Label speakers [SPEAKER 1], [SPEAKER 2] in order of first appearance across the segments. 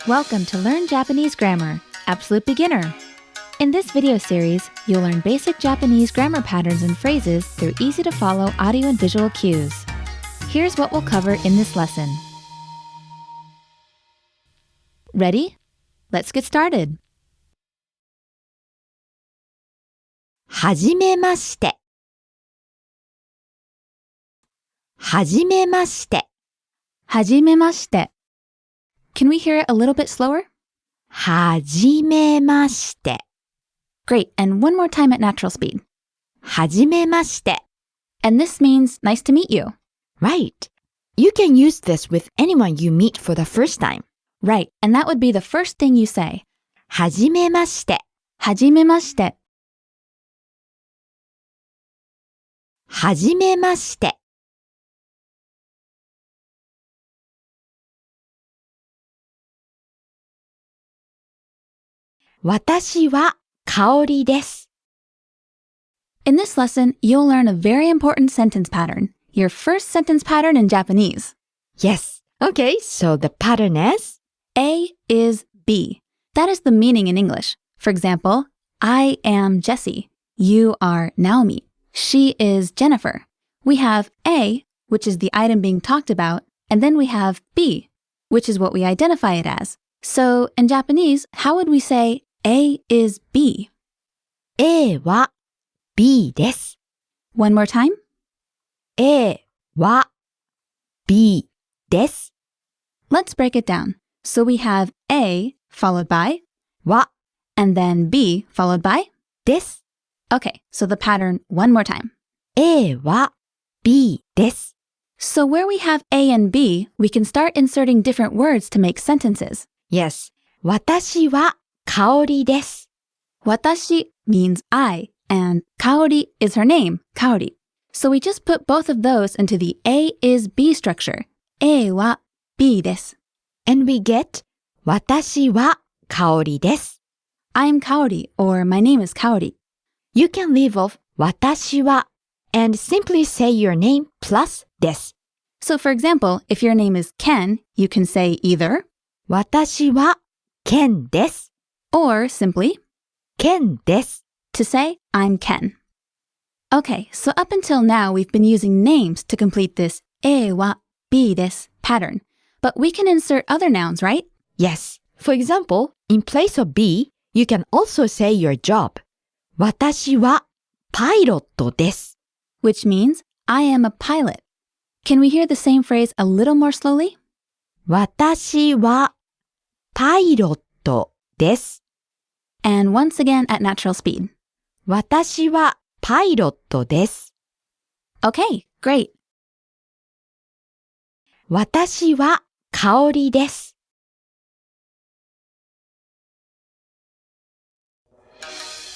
[SPEAKER 1] Welcome to Learn Japanese Grammar, Absolute Beginner. In this video series, you'll learn basic Japanese grammar patterns and phrases through easy-to-follow audio and visual cues. Here's what we'll cover in this lesson. Ready? Let's get started.
[SPEAKER 2] はじめまして。はじめまして。
[SPEAKER 1] はじめまして. Can we hear it a little bit slower?
[SPEAKER 2] はじめまして。
[SPEAKER 1] Great, and one more time at natural speed.
[SPEAKER 2] はじめまして。
[SPEAKER 1] And this means nice to meet you.
[SPEAKER 2] Right. You can use this with anyone you meet for the first time.
[SPEAKER 1] Right, and that would be the first thing you say.
[SPEAKER 2] はじめまして。
[SPEAKER 1] はじめまして.
[SPEAKER 2] はじめまして。私は香りです。
[SPEAKER 1] In this lesson, you'll learn a very important sentence pattern, your first sentence pattern in Japanese.
[SPEAKER 2] Yes. Okay, so the pattern is?
[SPEAKER 1] A is B. That is the meaning in English. For example, I am Jessie. You are Naomi. She is Jennifer. We have A, which is the item being talked about, and then we have B, which is what we identify it as. So in Japanese, how would we say A is B?
[SPEAKER 2] A は B です。
[SPEAKER 1] One more time.
[SPEAKER 2] A は B です。
[SPEAKER 1] Let's break it down. So we have A followed by
[SPEAKER 2] は
[SPEAKER 1] and then B followed by
[SPEAKER 2] です。
[SPEAKER 1] Okay, so the pattern one more time.
[SPEAKER 2] A は B です。
[SPEAKER 1] So where we have A and B, we can start inserting different words to make sentences.
[SPEAKER 2] Yes. 私は香りです。
[SPEAKER 1] Watashi means I, and kaori is her name, Kaori. So we just put both of those into the A is B structure. A は B です.
[SPEAKER 2] And we get 私は香りです。
[SPEAKER 1] I'm Kaori, or my name is Kaori.
[SPEAKER 2] You can leave off 私は and simply say your name plus です。
[SPEAKER 1] So for example, if your name is Ken, you can say either
[SPEAKER 2] 私はケンです。
[SPEAKER 1] or simply
[SPEAKER 2] ケンです。
[SPEAKER 1] to say I'm Ken. Okay, so up until now we've been using names to complete this えは B です pattern. But we can insert other nouns, right?
[SPEAKER 2] Yes. For example, in place of B, you can also say your job. 私はパイロットです。
[SPEAKER 1] Which means I am a pilot. Can we hear the same phrase a little more slowly?
[SPEAKER 2] 私はパイロットです。
[SPEAKER 1] And once again at natural speed.
[SPEAKER 2] 私はパイロットです。
[SPEAKER 1] Okay, great.
[SPEAKER 2] 私は香りです。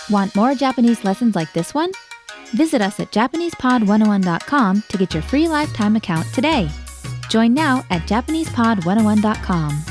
[SPEAKER 1] Want more Japanese lessons like this one? Visit us at JapanesePod101.com to get your free lifetime account today. Join now at JapanesePod101.com.